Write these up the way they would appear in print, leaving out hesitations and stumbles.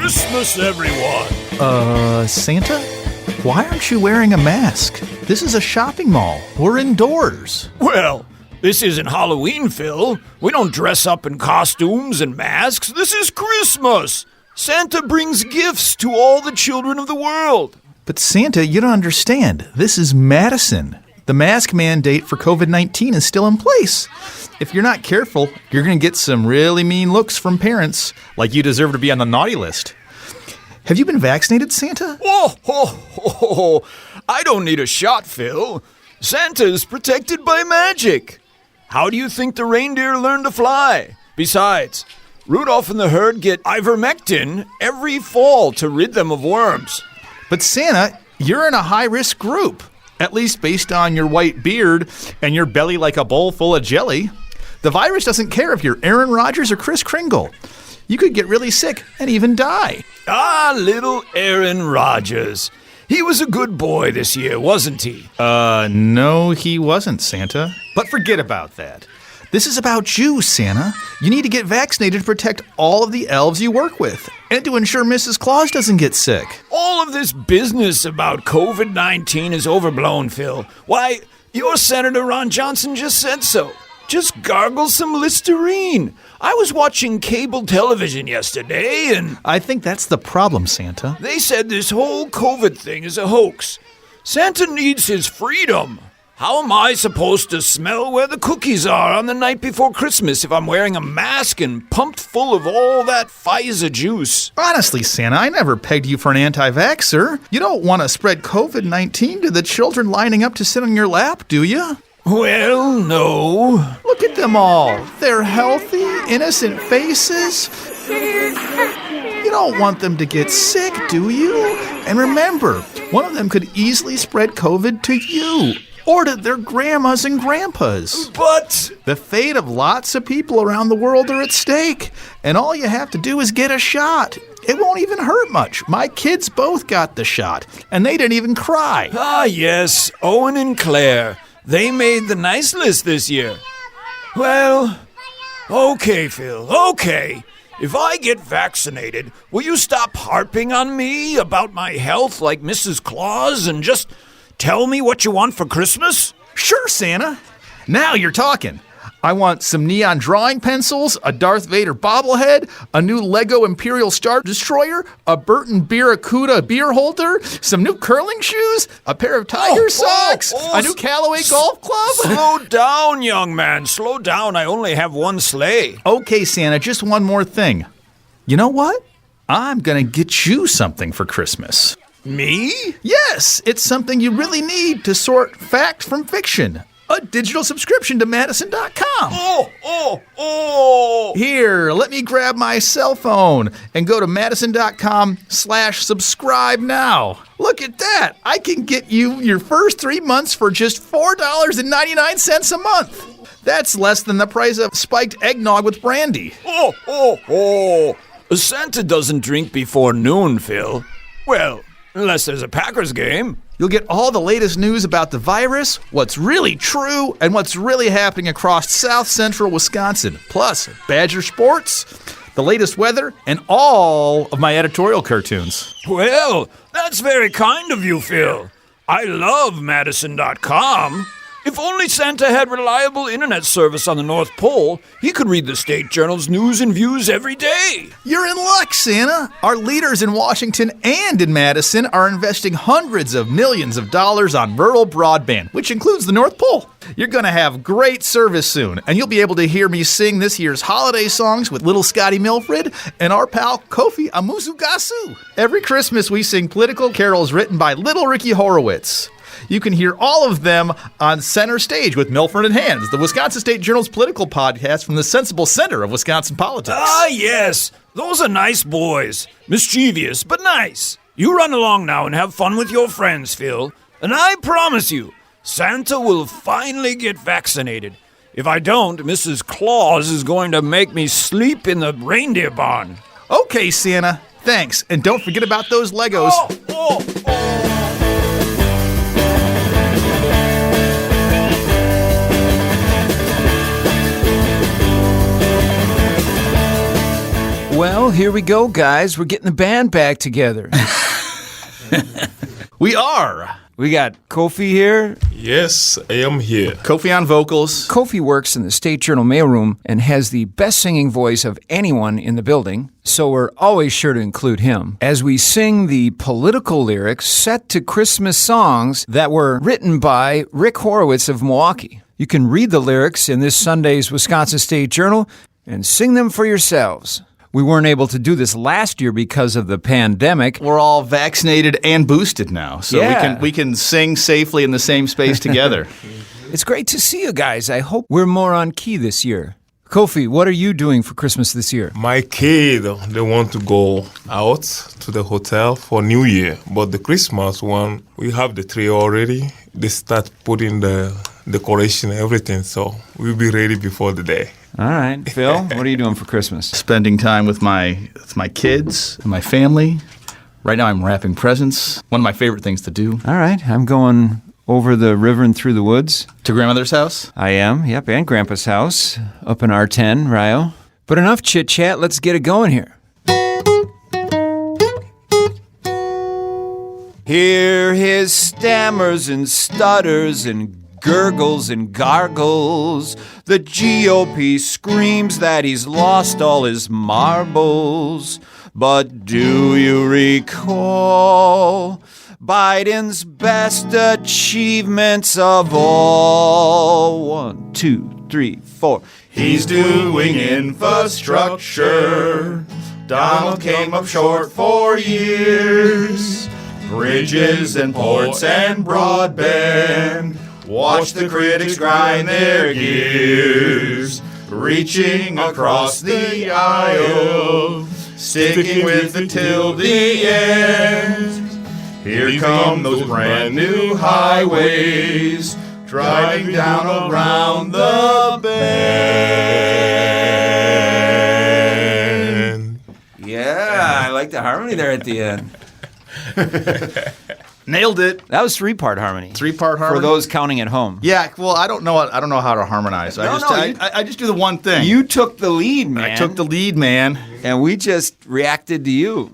Christmas, everyone! Santa? Why aren't you wearing a mask? This is a shopping mall. We're indoors. Well, this isn't Halloween, Phil. We don't dress up in costumes and masks. This is Christmas. Santa brings gifts to all the children of the world. But Santa, you don't understand. This is Madison. The mask mandate for COVID-19 is still in place. If you're not careful, you're going to get some really mean looks from parents, like you deserve to be on the naughty list. Have you been vaccinated, Santa? Oh, I don't need a shot, Phil. Santa is protected by magic. How do you think the reindeer learn to fly? Besides, Rudolph and the herd get ivermectin every fall to rid them of worms. But Santa, you're in a high-risk group, at least based on your white beard and your belly like a bowl full of jelly. The virus doesn't care if you're Aaron Rodgers or Kris Kringle. You could get really sick and even die. Ah, little Aaron Rodgers. He was a good boy this year, wasn't he? No, he wasn't, Santa. But forget about that. This is about you, Santa. You need to get vaccinated to protect all of the elves you work with and to ensure Mrs. Claus doesn't get sick. All of this business about COVID-19 is overblown, Phil. Why, your Senator Ron Johnson just said so. Just gargle some Listerine. I was watching cable television yesterday and... I think that's the problem, Santa. They said this whole COVID thing is a hoax. Santa needs his freedom. How am I supposed to smell where the cookies are on the night before Christmas if I'm wearing a mask and pumped full of all that Pfizer juice? Honestly, Santa, I never pegged you for an anti-vaxxer. You don't want to spread COVID-19 to the children lining up to sit on your lap, do you? Well, no. Look at them all. They're healthy, innocent faces. You don't want them to get sick, do you? And remember, one of them could easily spread COVID to you or to their grandmas and grandpas. But the fate of lots of people around the world are at stake, and all you have to do is get a shot. It won't even hurt much. My kids both got the shot, and they didn't even cry. Ah, yes, Owen and Claire. They made the nice list this year. Well, okay, Phil, okay. If I get vaccinated, will you stop harping on me about my health like Mrs. Claus and just tell me what you want for Christmas? Sure, Santa. Now you're talking. I want some neon drawing pencils, a Darth Vader bobblehead, a new Lego Imperial Star Destroyer, a Burton Barracuda beer holder, some new curling shoes, a pair of tiger socks, a new Callaway golf club. Slow down, young man. Slow down. I only have one sleigh. Okay, Santa, just one more thing. You know what? I'm going to get you something for Christmas. Me? Yes, it's something you really need to sort fact from fiction. A digital subscription to madison.com. Here, let me grab my cell phone and go to madison.com/subscribe now. Look at that. I can get you your first 3 months for just $4.99 a month. That's less than the price of spiked eggnog with brandy. Santa doesn't drink before noon, Phil. Well, unless there's a Packers game. You'll get all the latest news about the virus, what's really true, and what's really happening across South Central Wisconsin. Plus, Badger sports, the latest weather, and all of my editorial cartoons. Well, that's very kind of you, Phil. I love madison.com. If only Santa had reliable internet service on the North Pole, he could read the State Journal's news and views every day. You're in luck, Santa. Our leaders in Washington and in Madison are investing hundreds of millions of dollars on rural broadband, which includes the North Pole. You're going to have great service soon, and you'll be able to hear me sing this year's holiday songs with little Scotty Milfred and our pal Koffi Amuzu-Gassou. Every Christmas, we sing political carols written by little Rick Ho-Ho-Horowitz. You can hear all of them on Center Stage with Milfred and Hands, the Wisconsin State Journal's political podcast from the sensible center of Wisconsin politics. Ah, yes. Those are nice boys. Mischievous, but nice. You run along now and have fun with your friends, Phil. And I promise you, Santa will finally get vaccinated. If I don't, Mrs. Claus is going to make me sleep in the reindeer barn. Okay, Santa. Thanks. And don't forget about those Legos. Well, here we go, guys. We're getting the band back together. We are. We got Koffi here. Yes, I am here. Koffi on vocals. Koffi works in the State Journal mailroom and has the best singing voice of anyone in the building, so we're always sure to include him as we sing the political lyrics set to Christmas songs that were written by Rick Horowitz of Milwaukee. You can read the lyrics in this Sunday's Wisconsin State Journal and sing them for yourselves. We weren't able to do this last year because of the pandemic. We're all vaccinated and boosted now, so Yeah. we can sing safely in the same space together. It's great to see you guys. I hope we're more on key this year. Koffi, what are you doing for Christmas this year? My kid, they want to go out to the hotel for New Year, but the Christmas one, we have the tree already. They start putting the decoration and everything, so we'll be ready before the day. All right. Phil, what are you doing for Christmas? Spending time with my kids and my family. Right now I'm wrapping presents. One of my favorite things to do. All right. I'm going over the river and through the woods. To grandmother's house? I am, yep, and Grandpa's house up in R10, Rio. But enough chit-chat, let's get it going here. Hear his stammers and stutters and gurgles and gargles. The GOP screams that he's lost all his marbles. But do you recall Biden's best achievements of all? 1, 2, 3, 4. He's doing infrastructure. Donald came up short for years. Bridges and ports and broadband. Watch the critics grind their gears. Reaching across the aisle. Sticking with it till the end. Here come those brand new highways. Driving down around the bend. Yeah, I like the harmony there at the end. Nailed it. That was three-part harmony. Three-part harmony. For those counting at home. Yeah, well, I don't know how to harmonize. I just do the one thing. You took the lead, man. I took the lead, man. And we just reacted to you.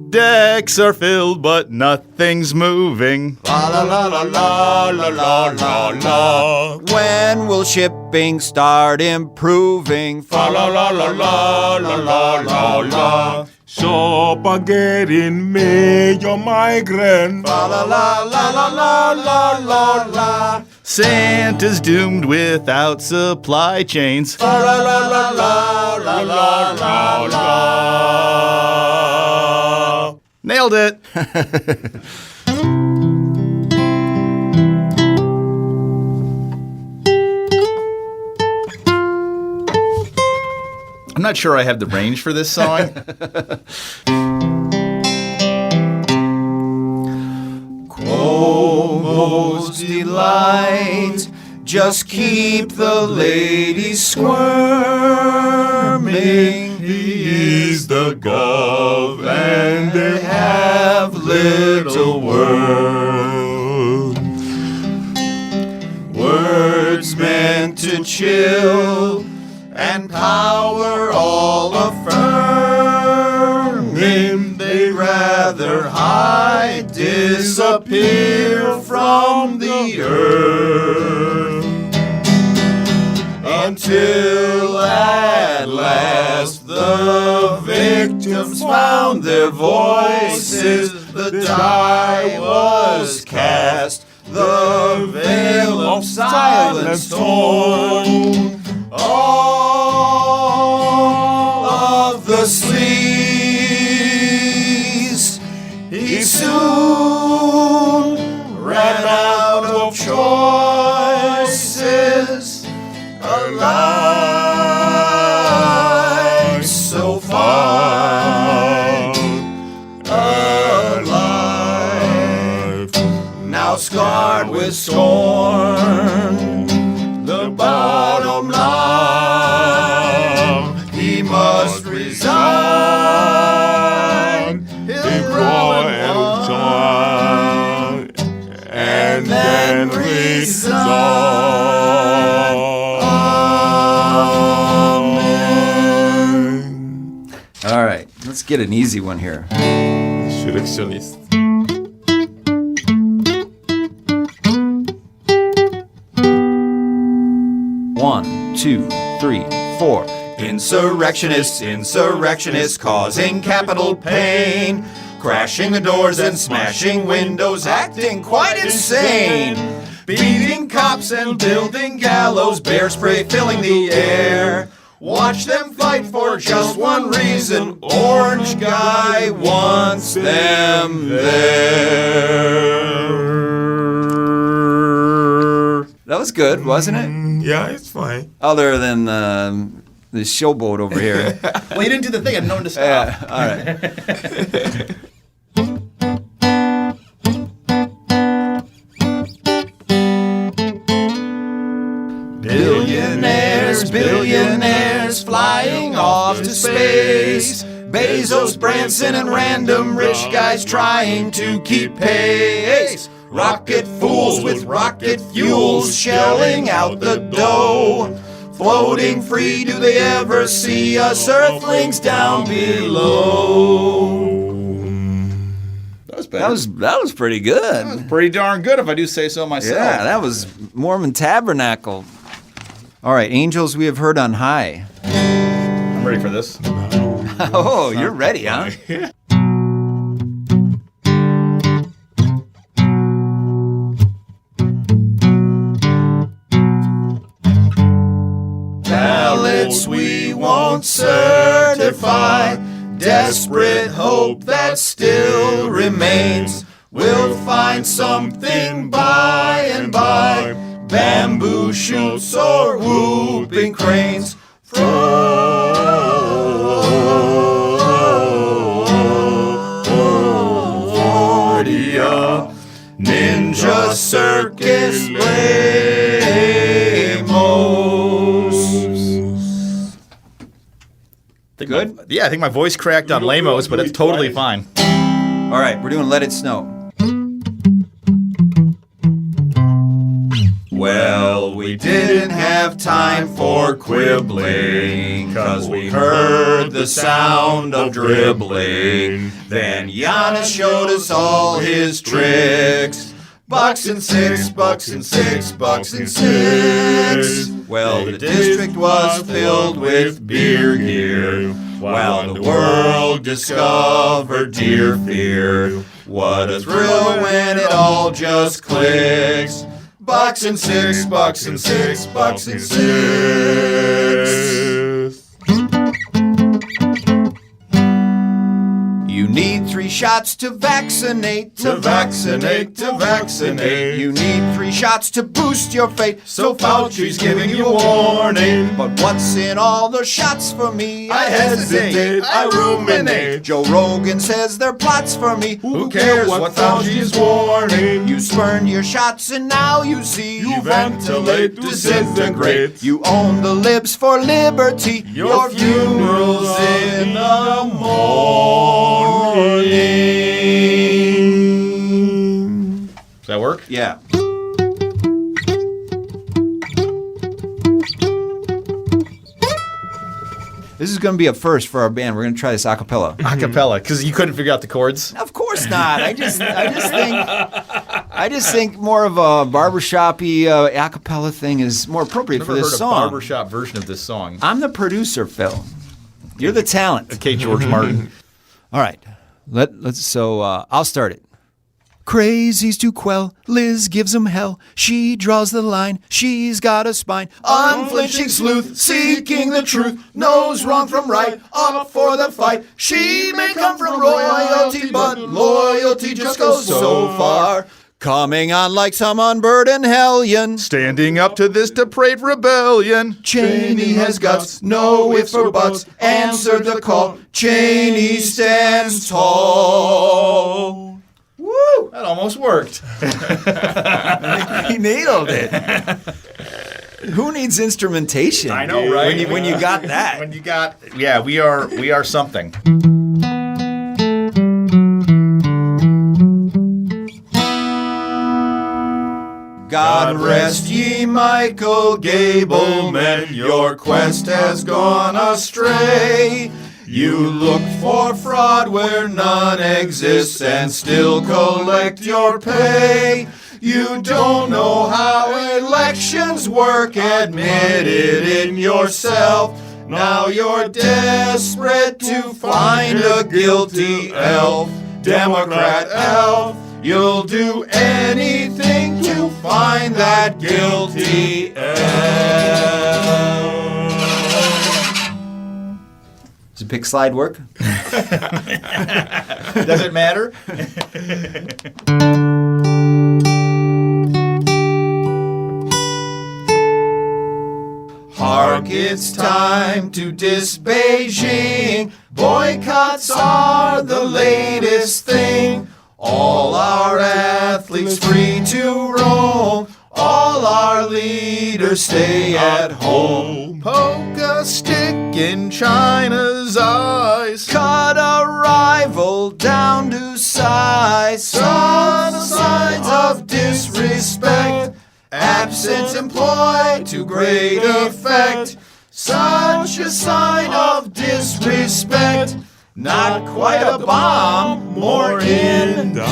Decks are filled, but nothing's moving. La la la la la la la la la. When will shipping start improving? Fa la la la la la la la la. Shop again in major migrant. Fa la la la la la la la la. Santa's doomed without supply chains. Fa la la la la la la la la. Nailed it. I'm not sure I have the range for this song. Cuomo's delight, just keep the ladies squirming. He is the gov and They have little world. words meant to chill and power all affirming. They'd rather hide, disappear from the earth until at last the victims found their voices. The die was cast, the veil of silence torn. All of the sleaze, he soon ran out of choices. Alive so far, alive, now scarred with scorn. The bottom line, he must resign. He'll run and then resign. Let's get an easy one here. Insurrectionist. 1, 2, 3, 4. Insurrectionists causing capital pain, crashing the doors and smashing windows, acting quite insane, beating cops and building gallows, bear spray filling the air. Watch them fight for just one reason: orange guy wants them there. That was good, wasn't it? Yeah, it's fine. Other than the showboat over here. Well, you didn't do the thing. I had known to stop. Yeah, all right. Billionaires flying off to space. Bezos, Branson, and random rich guys trying to keep pace. Rocket fools with rocket fuels shelling out the dough. Floating free, do they ever see us earthlings down below? That was better. That was pretty good. That was pretty darn good, if I do say so myself. Yeah, that was Mormon Tabernacle. All right, angels we have heard on high. I'm ready for this. Oh, you're ready, huh? Ballots we won't certify, desperate hope that still remains. We'll find something by and by, bamboo shoots or whooping cranes. Fordia, Ninja Circus Lamos. Good? Yeah, I think my voice cracked on Lamos, but it's totally fine. All right, we're doing Let It Snow. Well, we didn't have time for quibbling, 'cause we heard the sound of dribbling. Then Giannis showed us all his tricks. Bucks and six, bucks and six, bucks and six. Well, the district was filled with beer gear, while the world discovered deer fear. What a thrill when it all just clicks. Bucks and six, bucks and six, bucks and six. You need 3 shots to vaccinate, to vaccinate, to vaccinate. You need 3 shots to boost your faith, so Fauci's giving you a warning. But what's in all the shots for me? I hesitate, I ruminate. Joe Rogan says they're plots for me. Who cares what Fauci's warning? You spurned your shots and now you see you ventilate, disintegrate. You own the libs for liberty. Your funeral's in the morning. Does that work? Yeah. This is going to be a first for our band. We're going to try this a cappella. A cappella, because you couldn't figure out the chords? Of course not. I just think more of a barbershop-y a cappella thing is more appropriate for this song. I've never heard a barbershop version of this song. I'm the producer, Phil. You're the talent. Okay, George Martin. All right. I'll start it. Crazies to quell, Liz gives 'em hell. She draws the line, she's got a spine. Unflinching sleuth, seeking the truth, knows wrong from right, up for the fight. She may come from royalty, but loyalty just goes so far. Coming on like some unburdened hellion, Standing up to this depraved rebellion. Cheney has guts, no ifs or buts, answered the call. Cheney stands tall. Woo! That almost worked. He nailed it. Who needs instrumentation? I know, right? When you got that. Yeah, we are something. God rest ye, Michael Gableman, your quest has gone astray. You look for fraud where none exists and still collect your pay. You don't know how elections work, admit it in yourself. Now you're desperate to find a guilty elf, Democrat elf. You'll do anything to find that guilty elf. Does the pick slide work? Does it matter? Hark, it's time to diss Beijing. Boycotts are the latest thing. All our athletes free to roam. All our leaders stay at home. Poke a stick in China's eyes. Cut a rival down to size. Signs of disrespect. Absence employed to great effect. Such a sign of disrespect. Not quite a bomb, more indirect.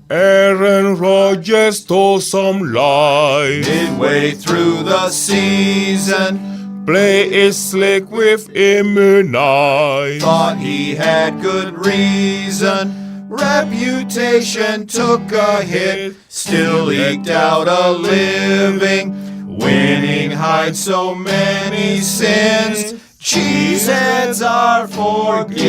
Aaron Rodgers told some lie. Midway through the season, Play it slick with immunize. thought he had good reason. Reputation took a hit, still eked out a living. Winning hides so many sins, cheeseheads are forgiving.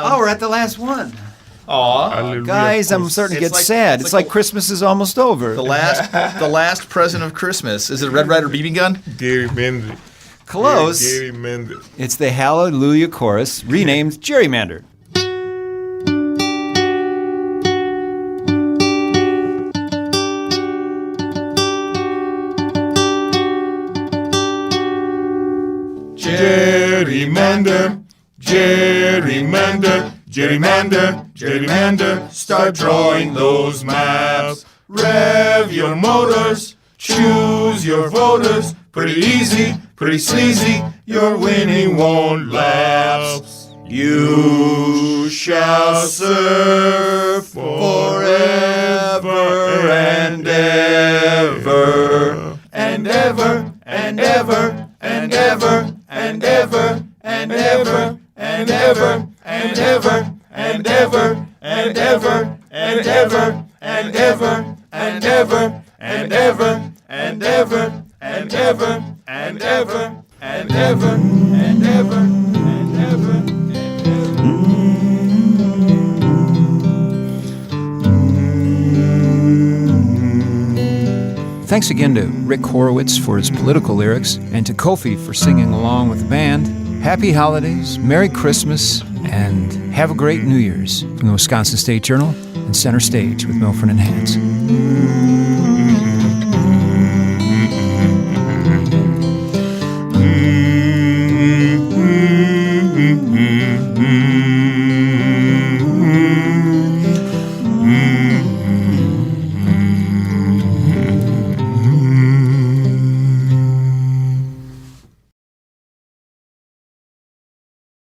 Oh, we're at the last one. Aw. Hallelujah. Guys, I'm starting to It's get like- sad. it's It's like like Christmas is almost over. The last present of Christmas. Is it a Red Ryder BB gun? Gerrymander. Close. Gerrymander. It's the Hallelujah Chorus, renamed Gerrymander. Gerrymander, gerrymander, gerrymander, gerrymander. Start drawing those maps. Rev your motors, choose your voters. Pretty easy, pretty sleazy. Your winning won't lapse. You shall serve forever and ever, and ever, and ever, and ever, and ever, and ever, and ever, and ever, and ever, and ever, and ever, and ever, and ever, and ever, and ever, and ever, and ever, and ever, and ever, and ever. Thanks again to Rick Horowitz for his political lyrics and to Koffi for singing along with the band. Happy holidays, Merry Christmas, and have a great New Year's from the Wisconsin State Journal and Center Stage with Milfred and Hands.